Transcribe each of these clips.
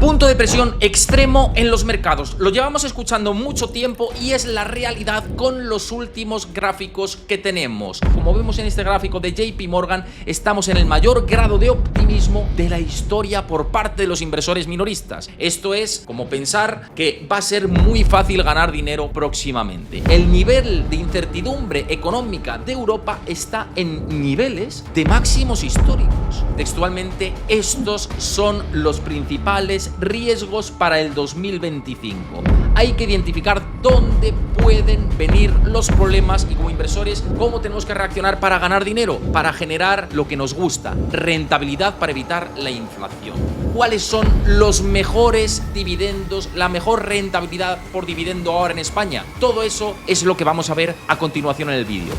Punto de presión extremo en los mercados. Lo llevamos escuchando mucho tiempo y es la realidad con los últimos gráficos que tenemos. Como vemos en este gráfico de JP Morgan, estamos en el mayor grado de optimismo de la historia por parte de los inversores minoristas. Esto es como pensar que va a ser muy fácil ganar dinero próximamente. El nivel de incertidumbre económica de Europa está en niveles de máximos históricos. Textualmente, estos son los principales riesgos para el 2025. Hay que identificar dónde pueden venir los problemas y como inversores cómo tenemos que reaccionar para ganar dinero, para generar lo que nos gusta, rentabilidad para evitar la inflación. ¿Cuáles son los mejores dividendos, la mejor rentabilidad por dividendo ahora en España? Todo eso es lo que vamos a ver a continuación en el vídeo.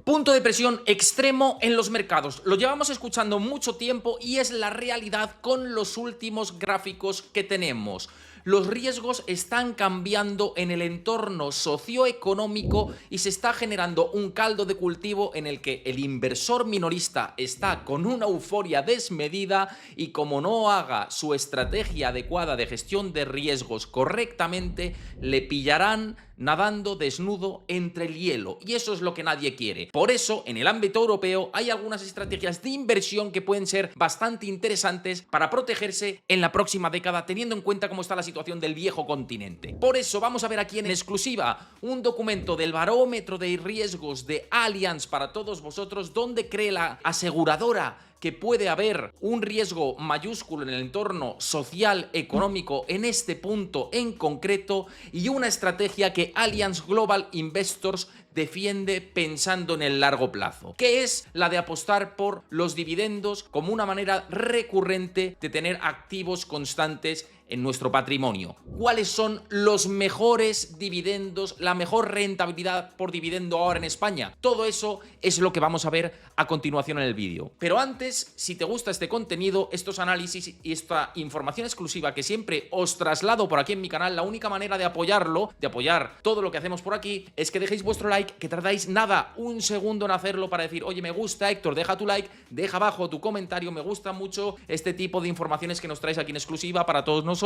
Punto de presión extremo en los mercados. Lo llevamos escuchando mucho tiempo y es la realidad con los últimos gráficos que tenemos. Los riesgos están cambiando en el entorno socioeconómico y se está generando un caldo de cultivo en el que el inversor minorista está con una euforia desmedida y como no haga su estrategia adecuada de gestión de riesgos correctamente, le pillarán nadando desnudo entre el hielo, y eso es lo que nadie quiere. Por eso, en el ámbito europeo hay algunas estrategias de inversión que pueden ser bastante interesantes para protegerse en la próxima década, teniendo en cuenta cómo está la situación del viejo continente. Por eso vamos a ver aquí en exclusiva un documento del barómetro de riesgos de Allianz para todos vosotros, donde cree la aseguradora que puede haber un riesgo mayúsculo en el entorno social, económico, en este punto en concreto, y una estrategia que Allianz Global Investors defiende pensando en el largo plazo, que es la de apostar por los dividendos como una manera recurrente de tener activos constantes en nuestro patrimonio. ¿Cuáles son los mejores dividendos, la mejor rentabilidad por dividendo ahora en España? Todo eso es lo que vamos a ver a continuación en el vídeo. Pero antes, si te gusta este contenido, estos análisis y esta información exclusiva que siempre os traslado por aquí en mi canal, la única manera de apoyarlo, de apoyar todo lo que hacemos por aquí, es que dejéis vuestro like, que tardáis nada, un segundo en hacerlo para decir, oye, me gusta Héctor, deja tu like, deja abajo tu comentario, me gusta mucho este tipo de informaciones que nos traes aquí en exclusiva para todos nosotros,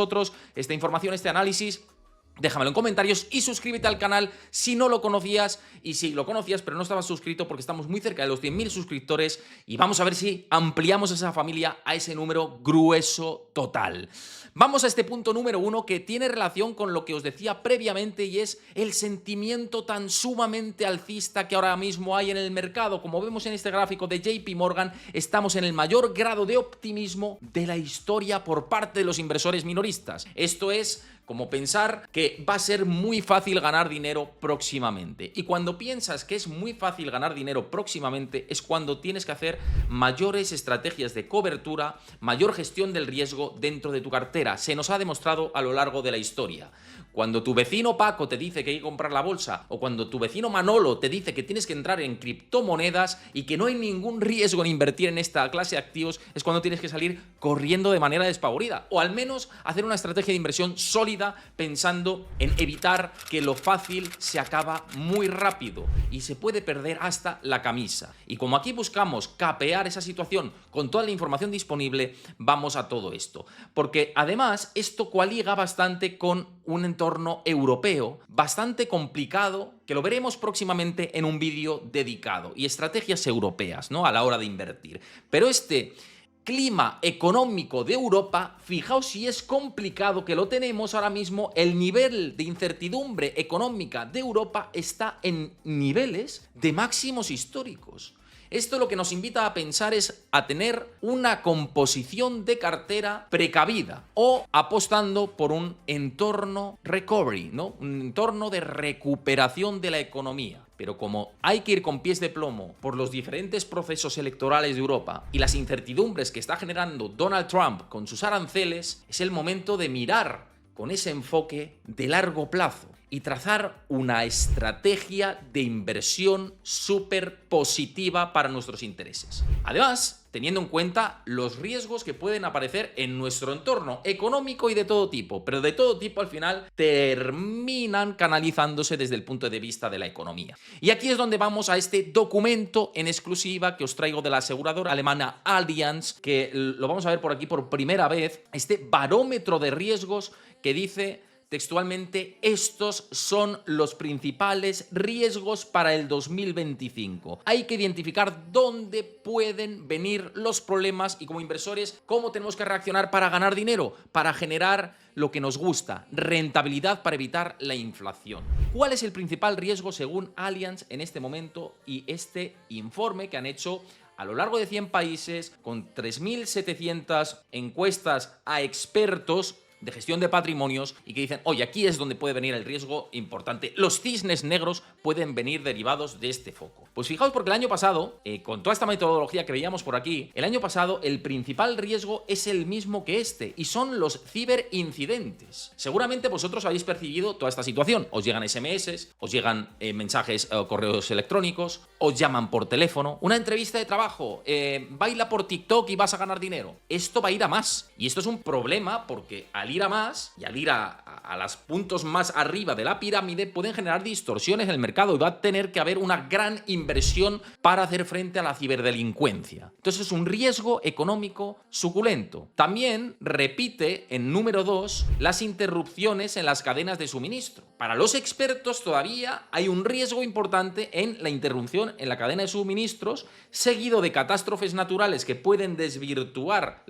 esta información, este análisis. Déjamelo en comentarios y suscríbete al canal si no lo conocías, y si lo conocías pero no estabas suscrito, porque estamos muy cerca de los 100.000 suscriptores y vamos a ver si ampliamos esa familia a ese número grueso total. Vamos a este punto número 1 que tiene relación con lo que os decía previamente, y es el sentimiento tan sumamente alcista que ahora mismo hay en el mercado. Como vemos en este gráfico de JP Morgan, estamos en el mayor grado de optimismo de la historia por parte de los inversores minoristas. Esto es como pensar que va a ser muy fácil ganar dinero próximamente. Y cuando piensas que es muy fácil ganar dinero próximamente es cuando tienes que hacer mayores estrategias de cobertura, mayor gestión del riesgo dentro de tu cartera. Se nos ha demostrado a lo largo de la historia. Cuando tu vecino Paco te dice que hay que comprar la bolsa, o cuando tu vecino Manolo te dice que tienes que entrar en criptomonedas y que no hay ningún riesgo en invertir en esta clase de activos, es cuando tienes que salir corriendo de manera despavorida, o al menos hacer una estrategia de inversión sólida pensando en evitar que lo fácil se acaba muy rápido y se puede perder hasta la camisa. Y como aquí buscamos capear esa situación con toda la información disponible, vamos a todo esto, porque además esto coaliga bastante con un entorno europeo bastante complicado, que lo veremos próximamente en un vídeo dedicado, y estrategias europeas, ¿no?, a la hora de invertir. Pero este clima económico de Europa, fijaos si es complicado que lo tenemos ahora mismo. El nivel de incertidumbre económica de Europa está en niveles de máximos históricos. Esto lo que nos invita a pensar es a tener una composición de cartera precavida o apostando por un entorno recovery, ¿no?, un entorno de recuperación de la economía. Pero como hay que ir con pies de plomo por los diferentes procesos electorales de Europa y las incertidumbres que está generando Donald Trump con sus aranceles, es el momento de mirar con ese enfoque de largo plazo. y trazar una estrategia de inversión súper positiva para nuestros intereses. Además, teniendo en cuenta los riesgos que pueden aparecer en nuestro entorno económico y de todo tipo, pero de todo tipo al final terminan canalizándose desde el punto de vista de la economía. Y aquí es donde vamos a este documento en exclusiva que os traigo de la aseguradora alemana Allianz, que lo vamos a ver por aquí por primera vez, este barómetro de riesgos que dice textualmente: estos son los principales riesgos para el 2025. Hay que identificar dónde pueden venir los problemas y como inversores cómo tenemos que reaccionar para ganar dinero, para generar lo que nos gusta, rentabilidad para evitar la inflación. ¿Cuál es el principal riesgo según Allianz en este momento y este informe que han hecho a lo largo de 100 países con 3.700 encuestas a expertos de gestión de patrimonios y que dicen: oye, aquí es donde puede venir el riesgo importante. Los cisnes negros pueden venir derivados de este foco. Pues fijaos, porque el año pasado, con toda esta metodología que veíamos por aquí, el año pasado el principal riesgo es el mismo que este, y son los ciberincidentes. Seguramente vosotros habéis percibido toda esta situación. Os llegan SMS, os llegan mensajes o correos electrónicos, os llaman por teléfono, una entrevista de trabajo, baila por TikTok y vas a ganar dinero. Esto va a ir a más. Y esto es un problema porque al ir a más y al ir a los puntos más arriba de la pirámide pueden generar distorsiones en el mercado y va a tener que haber una gran inversión para hacer frente a la ciberdelincuencia. Entonces es un riesgo económico suculento. También repite en número 2 las interrupciones en las cadenas de suministro. Para los expertos todavía hay un riesgo importante en la interrupción en la cadena de suministros, seguido de catástrofes naturales que pueden desvirtuar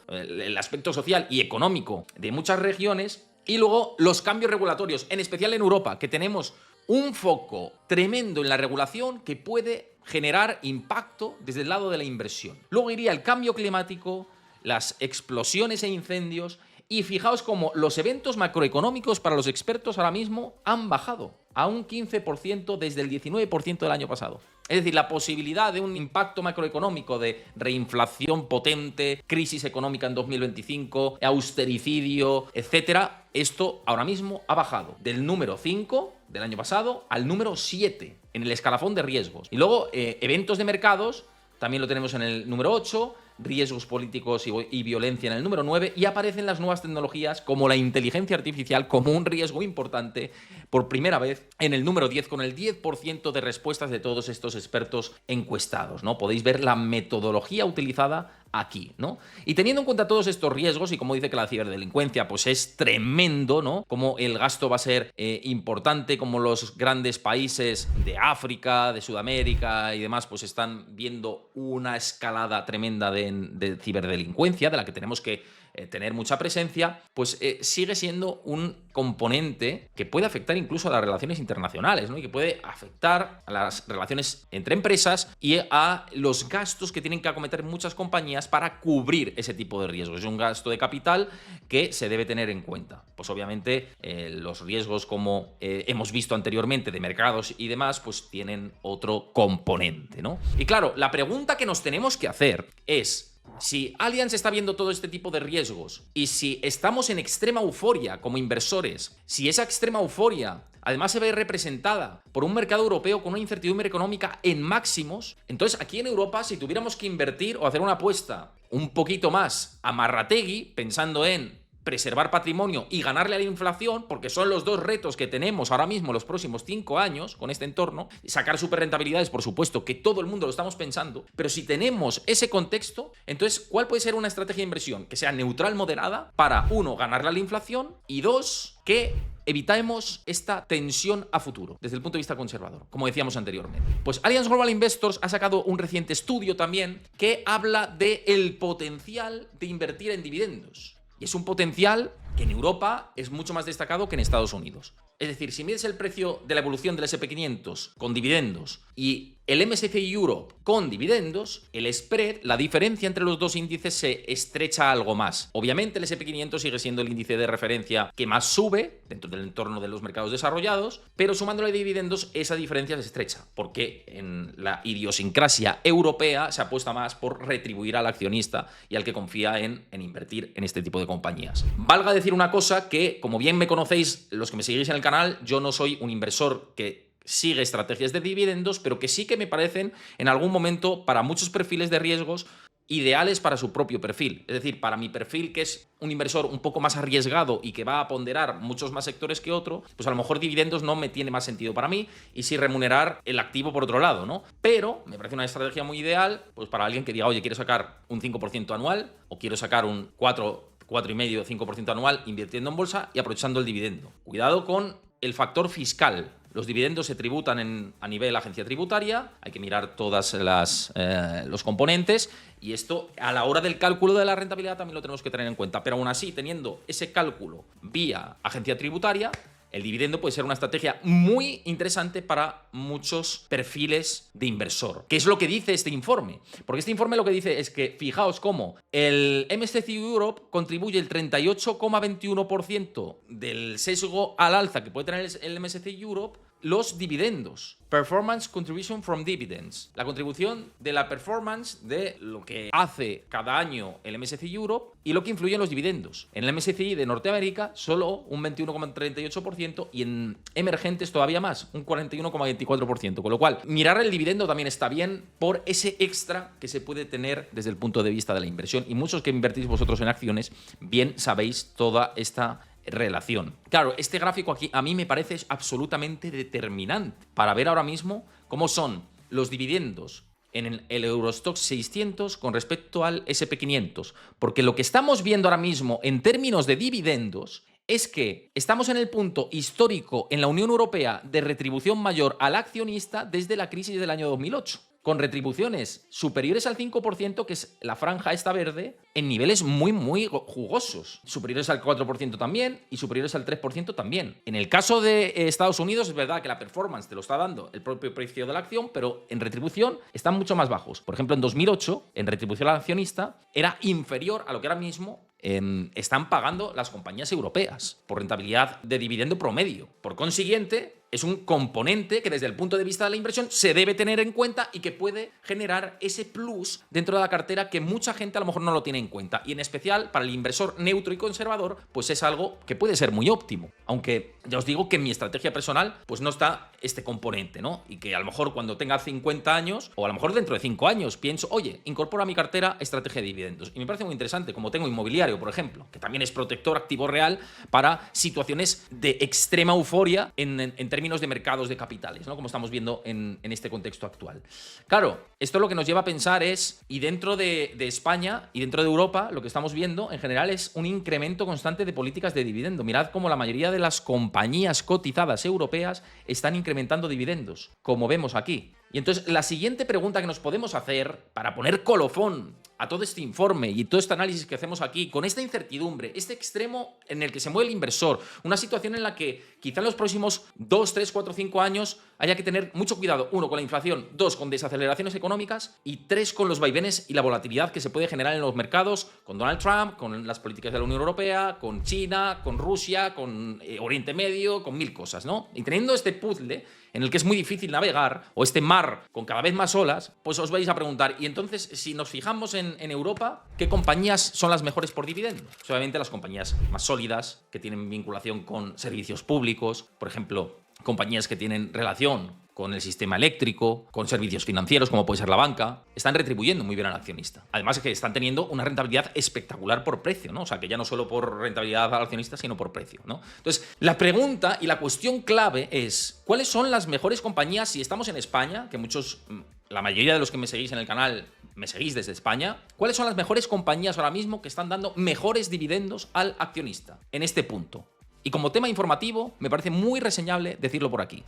el aspecto social y económico de muchas regiones, y luego los cambios regulatorios, en especial en Europa, que tenemos un foco tremendo en la regulación que puede generar impacto desde el lado de la inversión. Luego iría el cambio climático, las explosiones e incendios, y fijaos cómo los eventos macroeconómicos para los expertos ahora mismo han bajado a un 15% desde el 19% del año pasado. Es decir, la posibilidad de un impacto macroeconómico de reinflación potente, crisis económica en 2025, austericidio, etcétera, esto ahora mismo ha bajado del número 5 del año pasado al número 7 en el escalafón de riesgos. Y luego eventos de mercados también lo tenemos en el número 8, riesgos políticos y violencia en el número 9, y aparecen las nuevas tecnologías como la inteligencia artificial como un riesgo importante por primera vez en el número 10, con el 10% de respuestas de todos estos expertos encuestados, ¿no? Podéis ver la metodología utilizada aquí, ¿no? Y teniendo en cuenta todos estos riesgos, y como dice que la ciberdelincuencia pues es tremendo, ¿no? Como el gasto va a ser importante, como los grandes países de África, de Sudamérica y demás pues están viendo una escalada tremenda de ciberdelincuencia, de la que tenemos que tener mucha presencia, pues sigue siendo un componente que puede afectar incluso a las relaciones internacionales, ¿no? Y que puede afectar a las relaciones entre empresas y a los gastos que tienen que acometer muchas compañías para cubrir ese tipo de riesgos. Es un gasto de capital que se debe tener en cuenta. Pues obviamente los riesgos, como hemos visto anteriormente, de mercados y demás, pues tienen otro componente, ¿no? Y claro, la pregunta que nos tenemos que hacer es: si Allianz está viendo todo este tipo de riesgos y si estamos en extrema euforia como inversores, si esa extrema euforia además se ve representada por un mercado europeo con una incertidumbre económica en máximos, entonces aquí en Europa, si tuviéramos que invertir o hacer una apuesta un poquito más amarrategui, pensando en preservar patrimonio y ganarle a la inflación, porque son los dos retos que tenemos ahora mismo los próximos 5 años con este entorno, sacar superrentabilidades, por supuesto, que todo el mundo lo estamos pensando, pero si tenemos ese contexto, entonces, ¿cuál puede ser una estrategia de inversión que sea neutral, moderada, para, 1, ganarle a la inflación, y 2, que evitemos esta tensión a futuro, desde el punto de vista conservador, como decíamos anteriormente? Pues Allianz Global Investors ha sacado un reciente estudio también que habla del potencial de invertir en dividendos. Y es un potencial que en Europa es mucho más destacado que en Estados Unidos. Es decir, si mides el precio de la evolución del S&P 500 con dividendos y el MSCI Europe con dividendos, el spread, la diferencia entre los dos índices se estrecha algo más. Obviamente el SP500 sigue siendo el índice de referencia que más sube dentro del entorno de los mercados desarrollados, pero sumándole dividendos esa diferencia se estrecha, porque en la idiosincrasia europea se apuesta más por retribuir al accionista y al que confía en invertir en este tipo de compañías. Valga decir una cosa que, como bien me conocéis los que me seguís en el canal, yo no soy un inversor que sigue estrategias de dividendos, pero que sí que me parecen en algún momento para muchos perfiles de riesgos ideales para su propio perfil. Es decir, para mi perfil, que es un inversor un poco más arriesgado y que va a ponderar muchos más sectores que otro, pues a lo mejor dividendos no me tiene más sentido para mí y sí remunerar el activo por otro lado, ¿no? Pero me parece una estrategia muy ideal pues para alguien que diga, oye, quiero sacar un 5% anual o quiero sacar un 4,5, 5% anual invirtiendo en bolsa y aprovechando el dividendo. Cuidado con el factor fiscal. Los dividendos se tributan a nivel agencia tributaria, hay que mirar todos los componentes y esto a la hora del cálculo de la rentabilidad también lo tenemos que tener en cuenta. Pero aún así, teniendo ese cálculo vía agencia tributaria, el dividendo puede ser una estrategia muy interesante para muchos perfiles de inversor. ¿Qué es lo que dice este informe? Porque este informe lo que dice es que, fijaos cómo el MSCI Europe contribuye el 38,21% del sesgo al alza que puede tener el MSCI Europe, los dividendos. Performance Contribution from Dividends. La contribución de la performance de lo que hace cada año el MSCI Europe y lo que influye en los dividendos. En el MSCI de Norteamérica solo un 21,38% y en emergentes todavía más, un 41,24%. Con lo cual, mirar el dividendo también está bien por ese extra que se puede tener desde el punto de vista de la inversión. Y muchos que invertís vosotros en acciones, bien sabéis toda esta relación. Claro, este gráfico aquí a mí me parece absolutamente determinante para ver ahora mismo cómo son los dividendos en el Eurostoxx 600 con respecto al SP500, porque lo que estamos viendo ahora mismo en términos de dividendos es que estamos en el punto histórico en la Unión Europea de retribución mayor al accionista desde la crisis del año 2008. Con retribuciones superiores al 5%, que es la franja esta verde, en niveles muy, muy jugosos. Superiores al 4% también y superiores al 3% también. En el caso de Estados Unidos es verdad que la performance te lo está dando el propio precio de la acción, pero en retribución están mucho más bajos. Por ejemplo, en 2008, en retribución al accionista, era inferior a lo que ahora mismo están pagando las compañías europeas por rentabilidad de dividendo promedio. Por consiguiente, es un componente que desde el punto de vista de la inversión se debe tener en cuenta y que puede generar ese plus dentro de la cartera que mucha gente a lo mejor no lo tiene en cuenta. Y en especial para el inversor neutro y conservador, pues es algo que puede ser muy óptimo. Aunque ya os digo que en mi estrategia personal pues no está este componente, ¿no? Y que a lo mejor cuando tenga 50 años o a lo mejor dentro de 5 años pienso, oye, incorporo a mi cartera estrategia de dividendos. Y me parece muy interesante, como tengo inmobiliario, por ejemplo, que también es protector activo real para situaciones de extrema euforia en términos de mercados de capitales, ¿no? Como estamos viendo en este contexto actual. Claro, esto lo que nos lleva a pensar es, y dentro de España y dentro de Europa, lo que estamos viendo en general es un incremento constante de políticas de dividendo. Mirad cómo la mayoría de las compañías cotizadas europeas están incrementando dividendos, como vemos aquí. Y entonces la siguiente pregunta que nos podemos hacer para poner colofón a todo este informe y todo este análisis que hacemos aquí, con esta incertidumbre, este extremo en el que se mueve el inversor, una situación en la que quizá en los próximos 2, 3, 4, 5 años haya que tener mucho cuidado, 1, con la inflación, 2, con desaceleraciones económicas y 3, con los vaivenes y la volatilidad que se puede generar en los mercados, con Donald Trump, con las políticas de la Unión Europea, con China, con Rusia, con Oriente Medio, con mil cosas, ¿no? Y teniendo este puzzle en el que es muy difícil navegar, o este mar con cada vez más olas, pues os vais a preguntar, y entonces, si nos fijamos en Europa, ¿qué compañías son las mejores por dividendos? Pues obviamente las compañías más sólidas, que tienen vinculación con servicios públicos, por ejemplo, compañías que tienen relación con el sistema eléctrico, con servicios financieros, como puede ser la banca, están retribuyendo muy bien al accionista. Además es que están teniendo una rentabilidad espectacular por precio, ¿no? O sea, que ya no solo por rentabilidad al accionista, sino por precio, ¿no? Entonces, la pregunta y la cuestión clave es, ¿cuáles son las mejores compañías si estamos en España? Que muchos, la mayoría de los que me seguís en el canal, me seguís desde España. ¿Cuáles son las mejores compañías ahora mismo que están dando mejores dividendos al accionista en este punto? Y como tema informativo, me parece muy reseñable decirlo por aquí.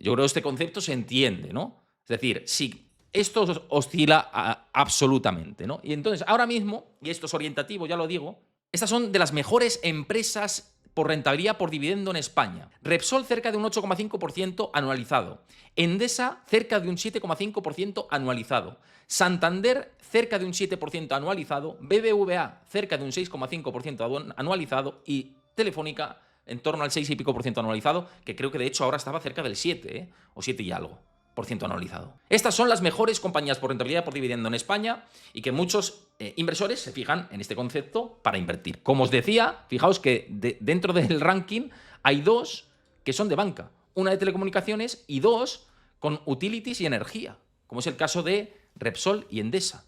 Yo creo que este concepto se entiende, ¿no? Es decir, si esto oscila absolutamente, ¿no? Y entonces, ahora mismo, y esto es orientativo, ya lo digo, estas son de las mejores empresas por rentabilidad por dividendo en España. Repsol cerca de un 8,5% anualizado. Endesa cerca de un 7,5% anualizado. Santander cerca de un 7% anualizado. BBVA cerca de un 6,5% anualizado. Y Telefónica en torno al 6 y pico por ciento anualizado, que creo que de hecho ahora estaba cerca del 7, o 7 y algo por ciento anualizado. Estas son las mejores compañías por rentabilidad por dividendo en España y que muchos inversores se fijan en este concepto para invertir. Como os decía, fijaos que dentro del ranking hay dos que son de banca, una de telecomunicaciones y dos con utilities y energía, como es el caso de Repsol y Endesa.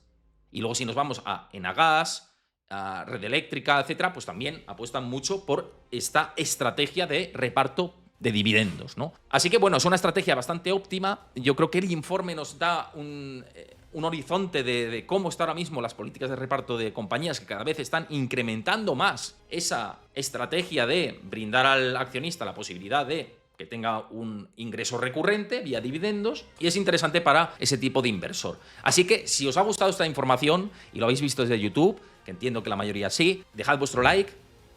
Y luego si nos vamos a Enagas, a Red Eléctrica, etcétera, pues también apuestan mucho por esta estrategia de reparto de dividendos, ¿no? Así que bueno, es una estrategia bastante óptima. Yo creo que el informe nos da un horizonte de cómo están ahora mismo las políticas de reparto de compañías que cada vez están incrementando más esa estrategia de brindar al accionista la posibilidad de que tenga un ingreso recurrente vía dividendos, y es interesante para ese tipo de inversor. Así que si os ha gustado esta información y lo habéis visto desde YouTube, que entiendo que la mayoría sí, dejad vuestro like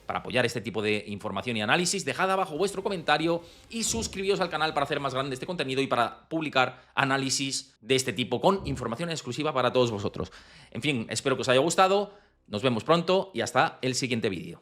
para apoyar este tipo de información y análisis, dejad abajo vuestro comentario y suscribíos al canal para hacer más grande este contenido y para publicar análisis de este tipo con información exclusiva para todos vosotros. En fin, espero que os haya gustado, nos vemos pronto y hasta el siguiente vídeo.